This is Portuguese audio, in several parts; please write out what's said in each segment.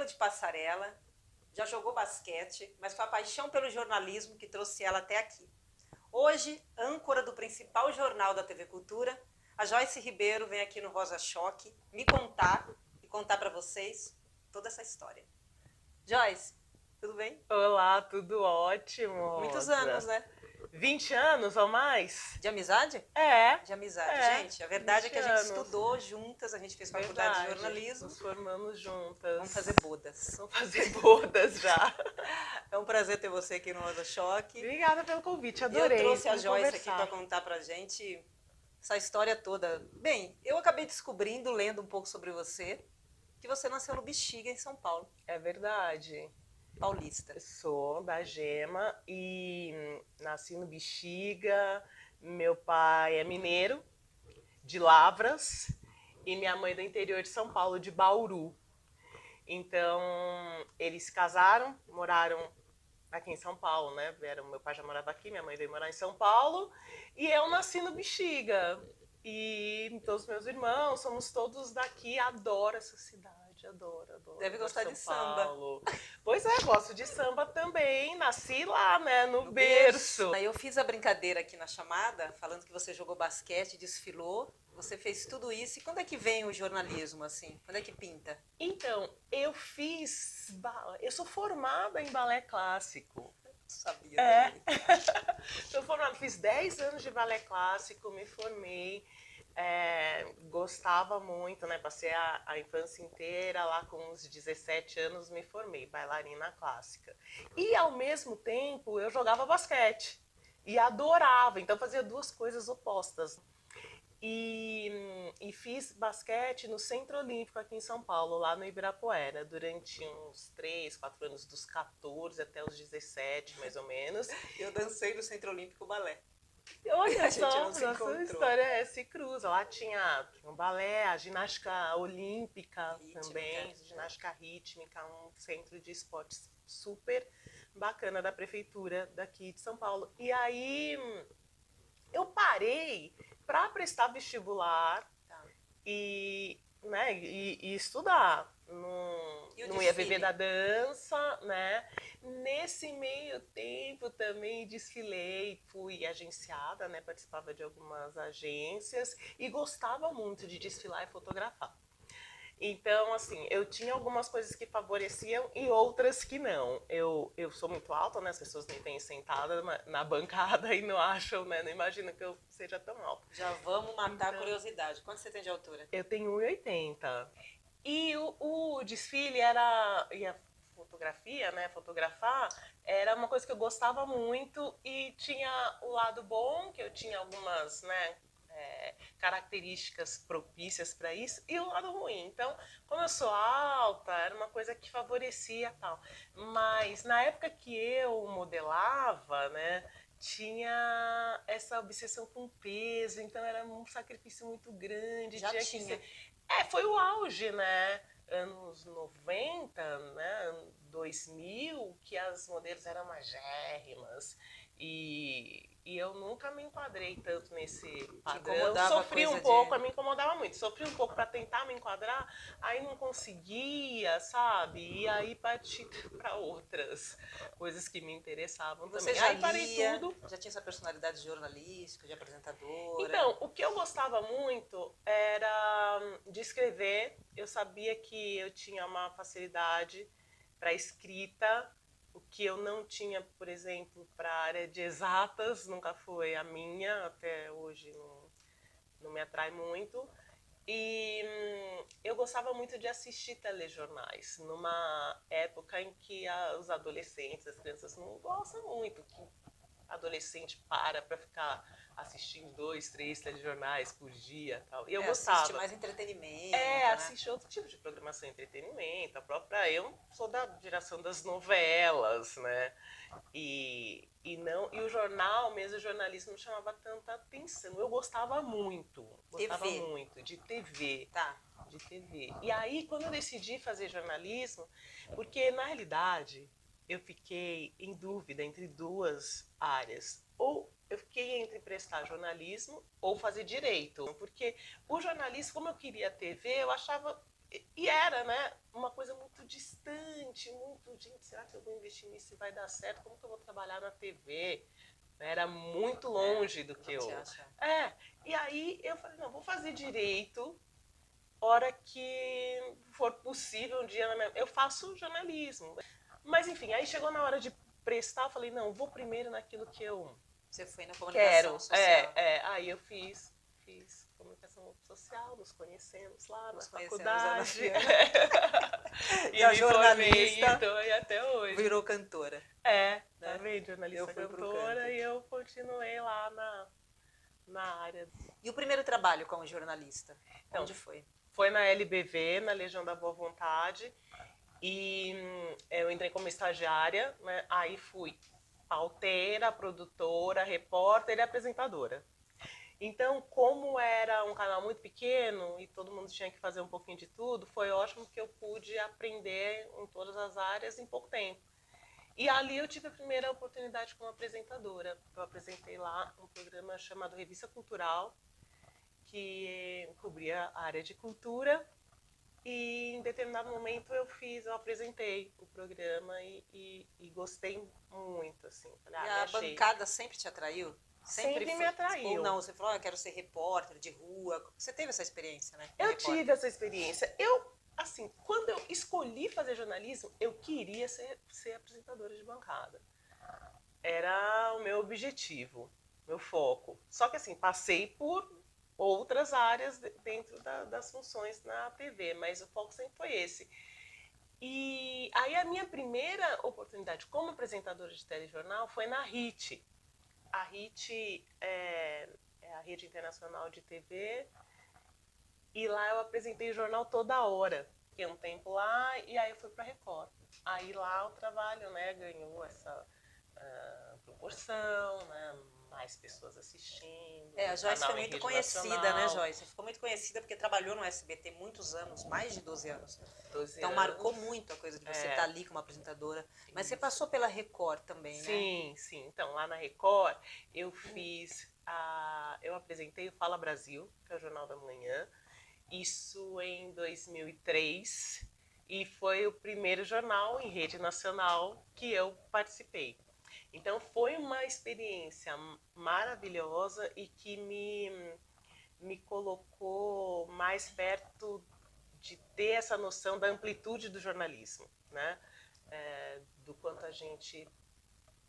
modelo de passarela, já jogou basquete, mas foi a paixão pelo jornalismo que trouxe ela até aqui. Hoje, âncora do principal jornal da TV Cultura, a Joyce Ribeiro vem aqui no Rosa Choque me contar e contar para vocês toda essa história. Joyce, tudo bem? Olá, tudo ótimo, Muitos Rosa. anos, né? 20 anos ou mais? De amizade? É, De amizade. é, Gente, a verdade é 20 que a gente anos. estudou juntas, a gente fez faculdade de Verdade, jornalismo. nos formamos Vamos juntas. fazer bodas. Vamos fazer bodas já. É um prazer ter você aqui no Rosa Choque. Obrigada pelo convite, E eu adorei. trouxe a Vamos Joyce aqui para conversar. contar pra gente essa história toda. Bem, eu acabei descobrindo, lendo um pouco sobre você, que você nasceu no Bexiga, em São Paulo, É verdade. paulista. Eu sou da Gema e nasci no Bexiga. Meu pai é mineiro, de Lavras, e minha mãe é do interior de São Paulo, de Bauru. Então, eles se casaram, moraram aqui em São Paulo, né? Meu pai já morava aqui, minha mãe veio morar em São Paulo, e eu nasci no Bexiga. E todos os meus irmãos, somos todos daqui, adoro essa cidade, Deve adoro gostar São de samba. Paulo. Pois é, gosto de samba também, nasci lá, né, no No berço. berço. Eu fiz a brincadeira aqui na chamada, falando que você jogou basquete, desfilou, você fez tudo isso. E quando é que vem o jornalismo, assim? Quando é que pinta? Então, eu sou formada em balé clássico. Sabia É, também. sou formada, fiz 10 anos de balé clássico, me formei, gostava muito, né? Passei a infância inteira lá com uns 17 anos, me formei, bailarina clássica. E ao mesmo tempo eu jogava basquete e adorava, então fazia duas coisas opostas. E fiz basquete no Centro Olímpico aqui em São Paulo, lá no Ibirapuera, durante uns 3, 4 anos, dos 14 até os 17, mais ou menos. Eu dancei no Centro Olímpico Balé. Olha A gente só, não se nossa encontrou. história se cruza. Lá tinha um balé, a ginástica olímpica também, Rítmica. ginástica rítmica, um centro de esportes super bacana da prefeitura daqui de São Paulo. E aí eu parei para prestar vestibular Tá. e estudar. E o Não ia viver desfile? da dança, né? Nesse meio tempo também desfilei, fui agenciada, né? Participava de algumas agências e gostava muito de desfilar e fotografar. Então, assim, eu tinha algumas coisas que favoreciam e outras que não. Eu sou muito alta, né? As pessoas me veem sentada na bancada e não acham, né? Não imaginam que eu seja tão alta. Já vamos matar a Então, curiosidade. Quanto você tem de altura? eu tenho 1,80. E o desfile e a fotografia, né? Fotografar era uma coisa que eu gostava muito e tinha o lado bom, que eu tinha algumas, né? Características propícias para isso e o lado ruim. Então, como eu sou alta, era uma coisa que favorecia tal. Mas na época que eu modelava, né, tinha essa obsessão com peso, então era um sacrifício muito grande, Já tinha que tinha. ser. Foi o auge, né? Anos 90, né? 2000, que as modelos eram magérrimas. E eu nunca me enquadrei tanto nesse Te padrão. incomodava a Sofri um coisa pouco, de. me incomodava muito. Sofri um pouco para tentar me enquadrar, aí não conseguia, sabe? E aí parti para outras coisas que me interessavam E você também. já Aí parei lia, tudo. já tinha essa personalidade jornalística, de apresentadora. Então, o que eu gostava muito era de escrever. Eu sabia que eu tinha uma facilidade para escrita, o que eu não tinha, por exemplo, para a área de exatas, nunca foi a minha, até hoje não me atrai muito. E eu gostava muito de assistir telejornais, numa época em que os adolescentes, as crianças não gostam muito, que adolescente para ficar assistindo 2, 3 telejornais por dia tal. E eu Assiste gostava. mais entretenimento, né? Assistir outro tipo de programação, entretenimento, a própria. Eu sou da geração das novelas, né? E o jornal, mesmo o jornalismo, não chamava tanta atenção. Eu gostava TV. muito de TV. Tá. De TV. E aí, quando eu decidi fazer jornalismo, porque na realidade eu fiquei em dúvida entre duas áreas. Ou eu fiquei entre prestar jornalismo ou fazer direito. Porque o jornalismo, como eu queria TV, eu achava. E era, né, uma coisa muito distante, muito, gente, será que eu vou investir nisso e vai dar certo? Como que eu vou trabalhar na TV? Era muito longe do que Não te eu... acha? E aí eu falei, não, vou fazer direito, hora que for possível um dia, eu faço jornalismo. Mas enfim, aí chegou na hora de prestar, eu falei, não, vou primeiro naquilo que eu Você foi na comunicação quero. social. Aí eu fiz comunicação social, nos conhecemos lá Nos na conhecemos, Ana faculdade. Fiana. E E a me formei, jornalista então, e até hoje. virou cantora. Tá Né? vendo? Jornalista Eu fui pro cantora canto. e eu continuei lá na área. E o primeiro trabalho como jornalista? Então, Onde foi? foi na LBV, na Legião da Boa Vontade, e eu entrei como estagiária, né? Aí fui pauteira, produtora, repórter e apresentadora. Então, como era um canal muito pequeno e todo mundo tinha que fazer um pouquinho de tudo, foi ótimo que eu pude aprender em todas as áreas em pouco tempo. E ali eu tive a primeira oportunidade como apresentadora. Eu apresentei lá um programa chamado Revista Cultural, que cobria a área de cultura. E em determinado momento eu apresentei o programa e gostei muito, assim. Falei, E me a achei. bancada sempre te atraiu? Sempre me foi? atraiu. Ou não, você falou, eu quero ser repórter de rua. Você teve essa experiência, né? Eu tive essa experiência. Assim, quando eu escolhi fazer jornalismo, eu queria ser apresentadora de bancada. Era o meu objetivo, meu foco. Só que assim, passei por outras áreas dentro das funções na TV, mas o foco sempre foi esse. E aí a minha primeira oportunidade como apresentadora de telejornal foi na RIT. A RIT é a Rede Internacional de TV, e lá eu apresentei o jornal toda hora. Fiquei um tempo lá e aí eu fui para a Record. Aí lá o trabalho, né, ganhou essa proporção, né, mais pessoas assistindo. A Joyce foi muito conhecida, nacional. né, Joyce? Ficou muito conhecida porque trabalhou no SBT muitos anos, mais de 12 anos. 12 então anos. marcou muito a coisa de você estar ali como apresentadora. Mas você passou pela Record também, né? Sim. Então, lá na Record, eu eu apresentei o Fala Brasil, que é o Jornal da Manhã. Isso em 2003. E foi o primeiro jornal em rede nacional que eu participei. Então foi uma experiência maravilhosa e que me colocou mais perto de ter essa noção da amplitude do jornalismo, né? Do quanto a gente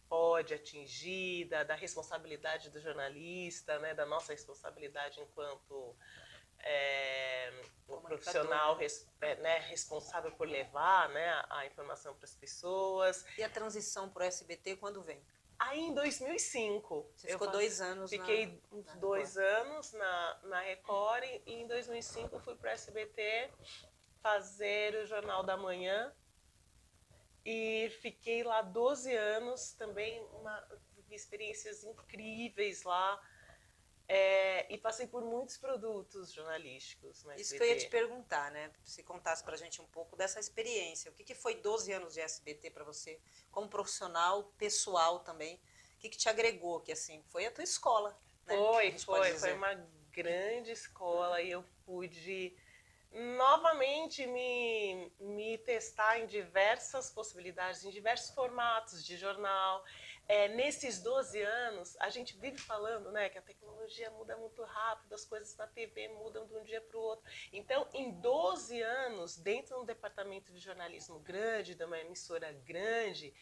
pode atingir, da responsabilidade do jornalista, né? Da nossa responsabilidade enquanto um profissional responsável por levar, né, a informação para as pessoas. E a transição para o SBT quando vem? Aí em 2005. Você ficou 2 anos Fiquei uns 2 anos na Record e em 2005 fui para o SBT fazer o Jornal da Manhã e fiquei lá 12 anos também, experiências incríveis lá. E passei por muitos produtos jornalísticos no SBT. Isso que eu ia te perguntar, né? Se contasse pra gente um pouco dessa experiência. O que foi 12 anos de SBT para você, como profissional, pessoal também? O que te agregou? Que assim, foi a tua escola, né? Foi uma grande escola e eu pude novamente me testar em diversas possibilidades, em diversos formatos de jornal. Nesses 12 anos, a gente vive falando, né, que a tecnologia muda muito rápido, as coisas na TV mudam de um dia para o outro. Então, em 12 anos, dentro de um departamento de jornalismo grande, de uma emissora grande,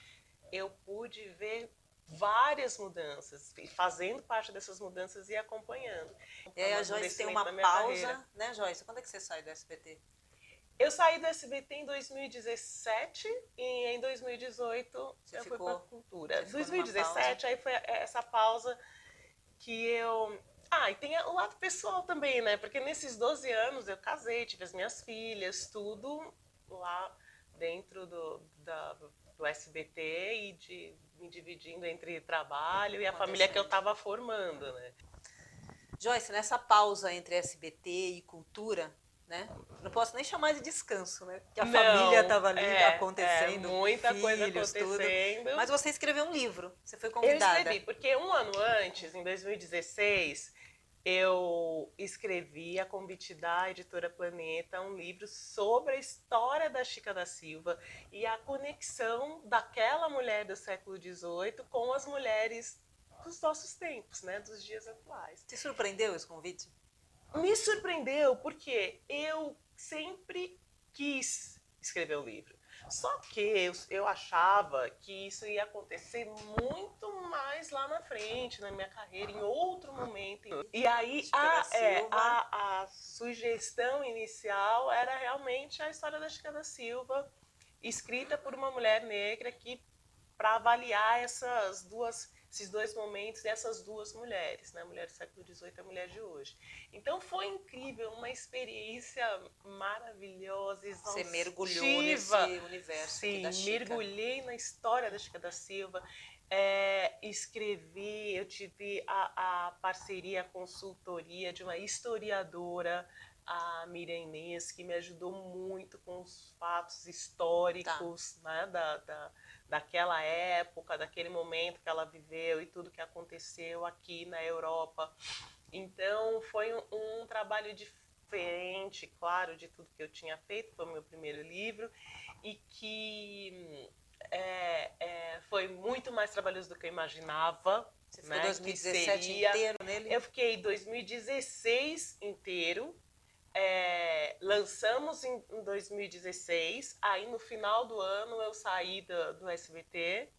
eu pude ver várias mudanças, fazendo parte dessas mudanças e acompanhando. E aí a Joyce tem uma pausa, né, Joyce? Quando é que você sai do SBT? Eu saí do SBT em 2017 e em 2018 eu fui para a Cultura. 2017 aí foi essa pausa que eu... e tem o lado pessoal também, né? Porque nesses 12 anos eu casei, tive as minhas filhas, tudo lá dentro do SBT e me dividindo entre trabalho e a família que eu estava formando, né? Joyce, nessa pausa entre SBT e Cultura, né? Não posso nem chamar de descanso, né? Porque a família estava ali acontecendo, muita filhos, coisa acontecendo. Tudo. Mas você escreveu um livro, você foi convidada. Eu escrevi, porque um ano antes, em 2016, eu escrevi, a convite da Editora Planeta, um livro sobre a história da Chica da Silva e a conexão daquela mulher do século XVIII com as mulheres dos nossos tempos, né, dos dias atuais. Te surpreendeu esse convite? Me surpreendeu porque eu sempre quis escrever o livro. Só que eu achava que isso ia acontecer muito mais lá na frente, na minha carreira, em outro momento. E aí a sugestão inicial era realmente a história da Chica da Silva, escrita por uma mulher negra que para avaliar esses dois momentos e essas duas mulheres, né? A mulher do século XVIII e a mulher de hoje. Então foi incrível, uma experiência maravilhosa, exaustiva. Você mergulhou nesse universo. Sim, aqui da Chica. mergulhei na história da Chica da Silva. Escrevi, eu tive a parceria, a consultoria de uma historiadora, a Miriam Inês, que me ajudou muito com os fatos históricos, né, daquela época, daquele momento que ela viveu e tudo que aconteceu aqui na Europa. Então foi um trabalho diferente, claro, de tudo que eu tinha feito, foi o meu primeiro livro, e que foi muito mais trabalhoso do que eu imaginava. Você ficou 2017 inteiro nele? Eu fiquei 2016 inteiro. Lançamos em 2016, aí no final do ano eu saí do SBT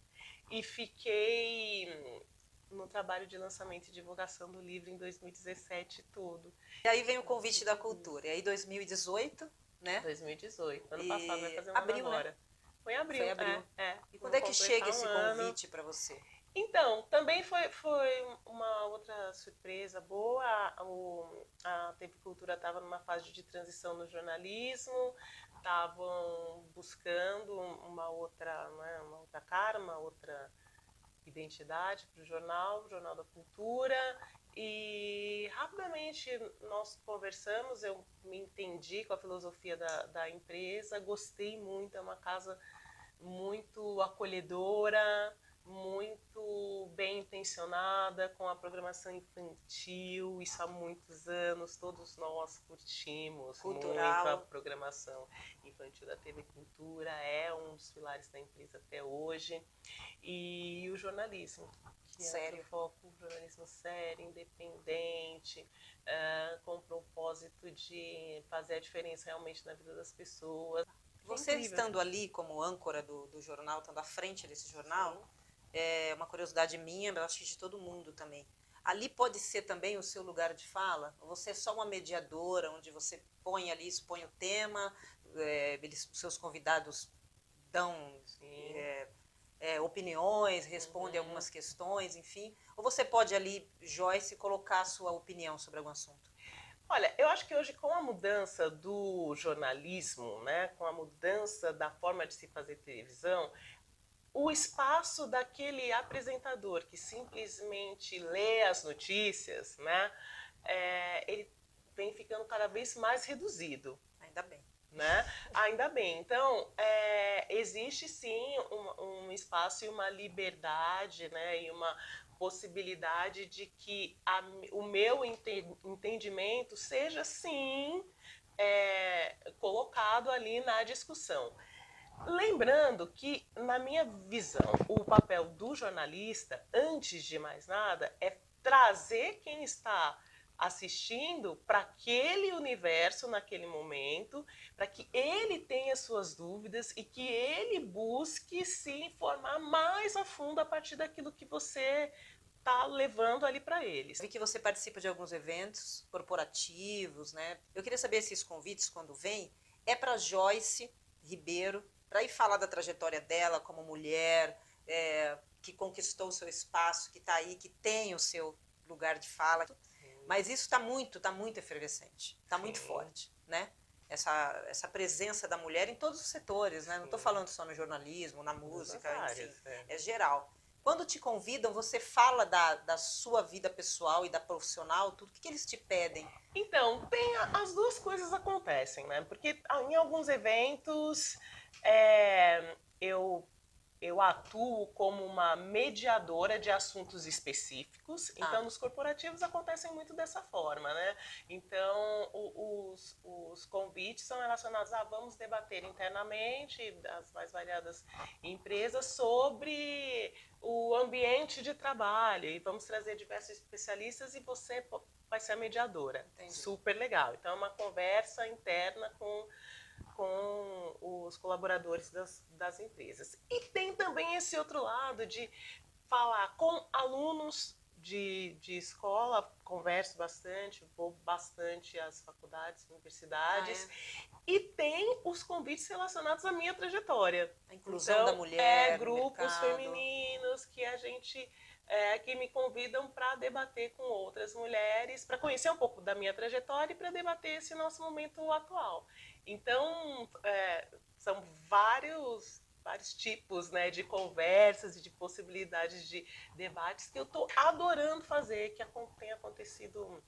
e fiquei no trabalho de lançamento e divulgação do livro em 2017 tudo. E aí vem o convite da cultura, e aí 2018, né? 2018, ano passado vai fazer um abril, ano agora. Né? Foi em abril. Foi abril. E quando é que chega esse convite para você? Então, também foi uma outra surpresa boa. A TV Cultura estava numa fase de transição no jornalismo, estavam buscando uma outra cara, uma outra identidade para o Jornal da Cultura, e rapidamente nós conversamos, eu me entendi com a filosofia da empresa, gostei muito, é uma casa muito acolhedora, muito bem intencionada, com a programação infantil, isso há muitos anos, todos nós curtimos Cultural. muito a programação infantil da TV Cultura, é um dos pilares da empresa até hoje, e o jornalismo, que sério. É o foco, jornalismo sério, independente, com o propósito de fazer a diferença realmente na vida das pessoas. Você estando ali como âncora do jornal, estando à frente desse jornal, sim, é uma curiosidade minha, mas acho que de todo mundo também. Ali pode ser também o seu lugar de fala? Ou você é só uma mediadora, onde você põe ali, expõe o tema, os seus convidados dão opiniões, respondem algumas questões, enfim? Ou você pode ali, Joyce, colocar a sua opinião sobre algum assunto? Olha, eu acho que hoje, com a mudança do jornalismo, né, com a mudança da forma de se fazer televisão, o espaço daquele apresentador que simplesmente lê as notícias, né, ele vem ficando cada vez mais reduzido. Ainda bem. Né? Ainda bem. Então, existe sim um espaço e uma liberdade, né, e uma possibilidade de que o meu entendimento seja sim colocado ali na discussão. Lembrando que, na minha visão, o papel do jornalista, antes de mais nada, é trazer quem está assistindo para aquele universo naquele momento, para que ele tenha suas dúvidas e que ele busque se informar mais a fundo a partir daquilo que você está levando ali para eles. Vi que você participa de alguns eventos corporativos, né? Eu queria saber se esses convites, quando vêm, é para Joyce Ribeiro, para ir falar da trajetória dela como mulher, que conquistou o seu espaço, que está aí, que tem o seu lugar de fala. Mas isso está muito efervescente, está muito forte, né? Essa presença da mulher em todos os setores, né? Não estou falando só no jornalismo, na música, enfim, é geral. Quando te convidam, você fala da sua vida pessoal e da profissional, tudo, o que eles te pedem? Então, as duas coisas acontecem, né? Porque em alguns eventos eu eu atuo como uma mediadora de assuntos específicos, então nos corporativos acontecem muito dessa forma, né? Então os convites são relacionados a vamos debater internamente das mais variadas empresas sobre o ambiente de trabalho e vamos trazer diversos especialistas e você vai ser a mediadora. Entendi. Super legal. Então é uma conversa interna com os colaboradores das empresas. E tem também esse outro lado de falar com alunos de escola, converso bastante, vou bastante às faculdades, universidades, e tem os convites relacionados à minha trajetória. A inclusão da mulher, grupos femininos que a gente que me convidam para debater com outras mulheres, para conhecer um pouco da minha trajetória e para debater esse nosso momento atual. Então, são vários tipos, né, de conversas e de possibilidades de debates que eu estou adorando fazer, que tem acontecido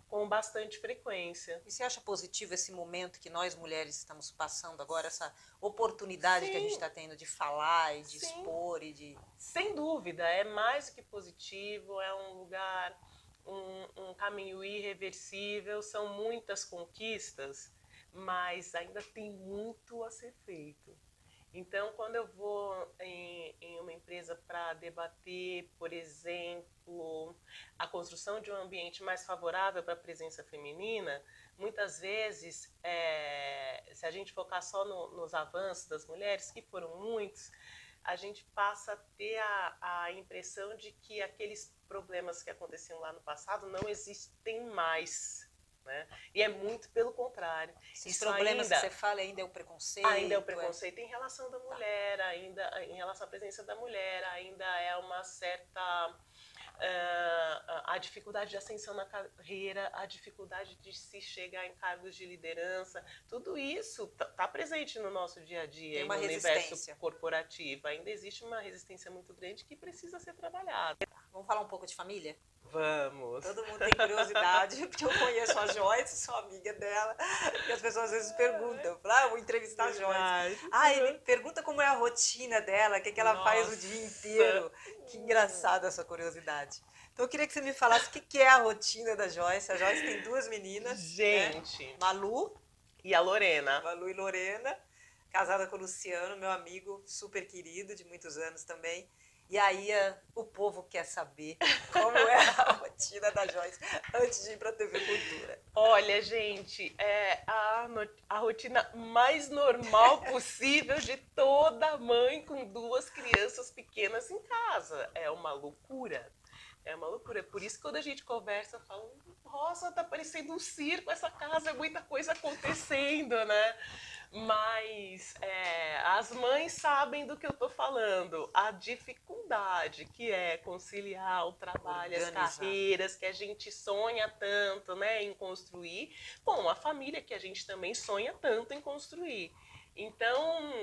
com bastante frequência. E você acha positivo esse momento que nós mulheres estamos passando agora, essa oportunidade que a gente está tendo de falar e de expor e de... Sem dúvida, é mais do que positivo, é um lugar, um caminho irreversível, são muitas conquistas, mas ainda tem muito a ser feito. Então, quando eu vou em uma empresa para debater, por exemplo, a construção de um ambiente mais favorável para a presença feminina, muitas vezes, se a gente focar só nos avanços das mulheres, que foram muitos, a gente passa a ter a impressão de que aqueles problemas que aconteciam lá no passado não existem mais. Né? E é muito pelo contrário. Esses problemas que você fala ainda é o preconceito? Ainda é o preconceito em relação da mulher, ainda em relação à presença da mulher, ainda é uma certa... a dificuldade de ascensão na carreira, a dificuldade de se chegar em cargos de liderança, tudo isso está presente no nosso dia a dia, no universo corporativo. Ainda existe uma resistência muito grande que precisa ser trabalhada. Vamos falar um pouco de família? Vamos! Todo mundo tem curiosidade, porque eu conheço a Joyce, sou amiga dela, e as pessoas às vezes perguntam, eu vou entrevistar a Joyce. Ele pergunta como é a rotina dela, o que ela faz o dia inteiro. Que engraçada essa curiosidade. Então eu queria que você me falasse o que é a rotina da Joyce. A Joyce tem duas meninas, gente, né? Malu e a Lorena. Malu e Lorena, casada com o Luciano, meu amigo super querido, de muitos anos também. E aí o povo quer saber como é a rotina da Joyce antes de ir para a TV Cultura. Olha, gente, é a rotina mais normal possível de toda mãe com duas crianças pequenas em casa. É uma loucura. É uma loucura. Por isso, quando a gente conversa, eu falo, nossa, tá parecendo um circo essa casa, é muita coisa acontecendo, né? Mas as mães sabem do que eu tô falando. A dificuldade que é conciliar o trabalho, as carreiras que a gente sonha tanto, né, em construir, com a família que a gente também sonha tanto em construir. Então,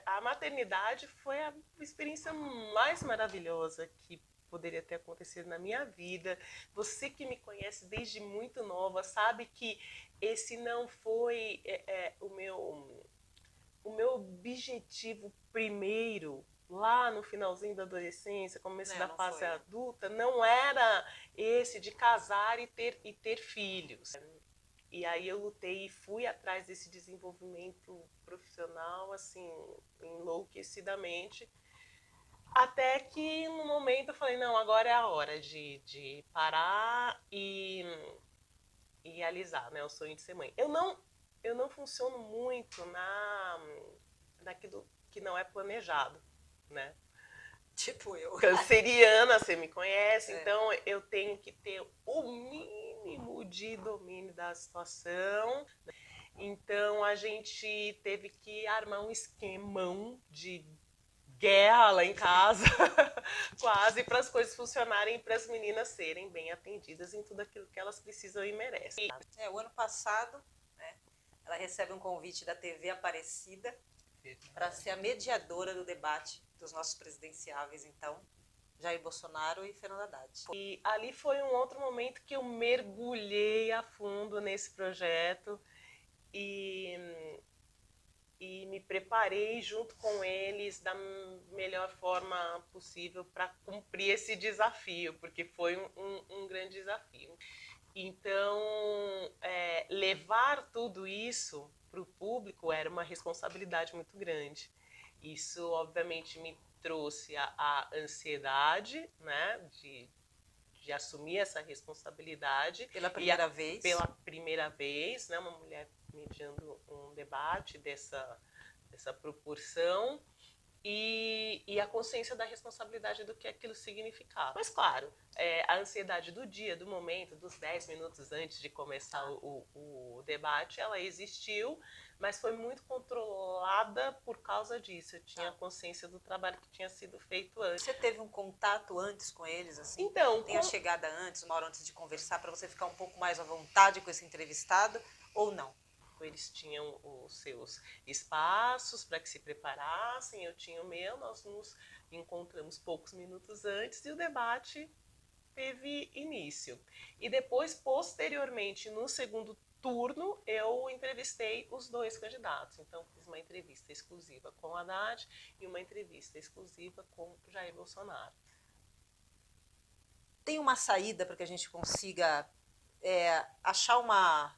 a maternidade foi a experiência mais maravilhosa que poderia ter acontecido na minha vida. Você que me conhece desde muito nova sabe que esse não foi o meu objetivo primeiro, lá no finalzinho da adolescência, começo da fase adulta, não era esse de casar e ter filhos. E aí eu lutei e fui atrás desse desenvolvimento profissional, assim, enlouquecidamente. Até que no momento eu falei, não, agora é a hora de parar e realizar, né, o sonho de ser mãe. Eu não funciono muito naquilo que não é planejado, né? Tipo eu. Canceriana, você me conhece, então eu tenho que ter o mínimo de domínio da situação. Então a gente teve que armar um esquemão de guerra lá em casa, quase, para as coisas funcionarem, para as meninas serem bem atendidas em tudo aquilo que elas precisam e merecem. O ano passado, né, ela recebe um convite da TV Aparecida para ser a mediadora do debate dos nossos presidenciáveis, então, Jair Bolsonaro e Fernando Haddad. E ali foi um outro momento que eu mergulhei a fundo nesse projeto e e me preparei junto com eles da melhor forma possível para cumprir esse desafio, porque foi um grande desafio. Então, levar tudo isso para o público era uma responsabilidade muito grande. Isso, obviamente, me trouxe a ansiedade, né, de assumir essa responsabilidade. Pela primeira vez. Pela primeira vez, né, uma mulher mediando um debate dessa proporção. E a consciência da responsabilidade do que aquilo significava. Mas, claro, a ansiedade do dia, do momento, dos 10 minutos antes de começar o debate, ela existiu, mas foi muito controlada por causa disso. Eu tinha consciência do trabalho que tinha sido feito antes. Você teve um contato antes com eles, assim? Então, tem a chegada antes, uma hora antes de conversar, para você ficar um pouco mais à vontade com esse entrevistado, ou não? Eles tinham os seus espaços para que se preparassem, eu tinha o meu, nós nos encontramos poucos minutos antes e o debate teve início. E depois, posteriormente, no segundo turno, eu entrevistei os dois candidatos. Então, fiz uma entrevista exclusiva com o Haddad e uma entrevista exclusiva com Jair Bolsonaro. Tem uma saída para que a gente consiga achar uma...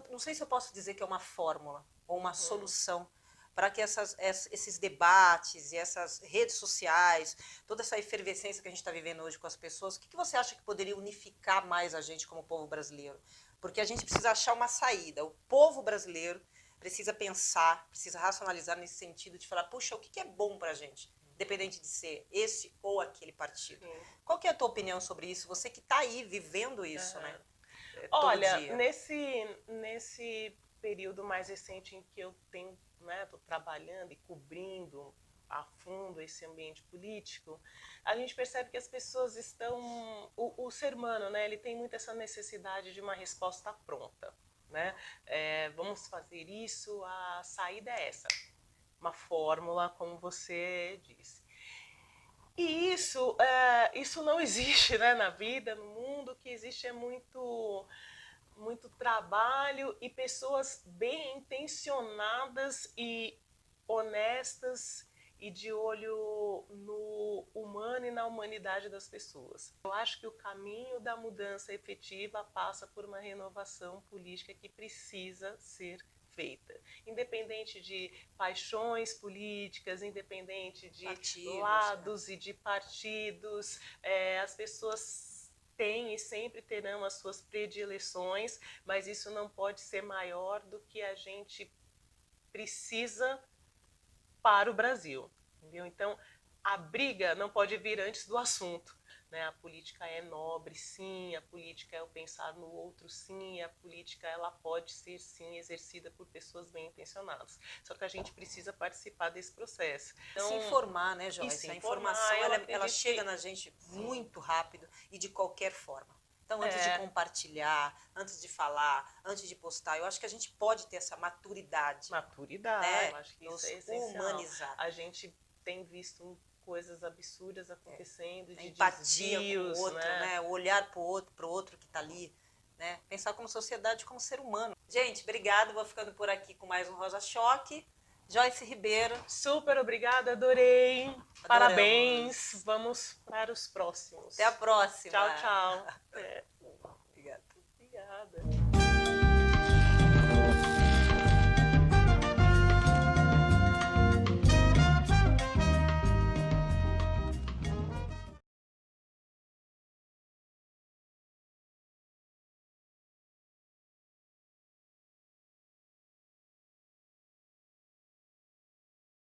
Não sei se eu posso dizer que é uma fórmula ou uma solução para que esses debates e essas redes sociais, toda essa efervescência que a gente está vivendo hoje com as pessoas, o que você acha que poderia unificar mais a gente como povo brasileiro? Porque a gente precisa achar uma saída. O povo brasileiro precisa pensar, precisa racionalizar nesse sentido de falar, puxa, o que é bom para a gente? Independente de ser esse ou aquele partido. Qual que é a tua opinião sobre isso? Você que está aí vivendo isso, né? Olha, nesse período mais recente em que eu estou trabalhando e cobrindo a fundo esse ambiente político, a gente percebe que as pessoas estão... O ser humano, né, ele tem muito essa necessidade de uma resposta pronta. Né? Vamos fazer isso, a saída é essa. Uma fórmula, como você disse. E isso não existe, né, na vida, no mundo. O que existe é muito trabalho e pessoas bem intencionadas e honestas e de olho no humano e na humanidade das pessoas. Eu acho que o caminho da mudança efetiva passa por uma renovação política que precisa ser feita, independente de paixões políticas, independente de lados e de partidos, as pessoas têm e sempre terão as suas predileções, mas isso não pode ser maior do que a gente precisa para o Brasil, entendeu? Então, a briga não pode vir antes do assunto. Né? A política é nobre, sim, a política é o pensar no outro, sim, a política ela pode ser, sim, exercida por pessoas bem intencionadas. Só que a gente precisa participar desse processo. Então, se informar, né, Joyce? A informação ela chega na gente muito rápido e de qualquer forma. Então, antes de compartilhar, antes de falar, antes de postar, eu acho que a gente pode ter essa maturidade. Né? Eu acho que isso é essencial. Humanizar. A gente tem visto coisas absurdas acontecendo, de empatia desvios, com o outro, né? O olhar pro outro que está ali, né? Pensar como sociedade, como ser humano. Gente, obrigada, vou ficando por aqui com mais um Rosa Choque. Joyce Ribeiro. Super obrigada, adorei. Adoramos. Parabéns. Vamos para os próximos. Até a próxima. Tchau, tchau. Obrigada. Obrigada.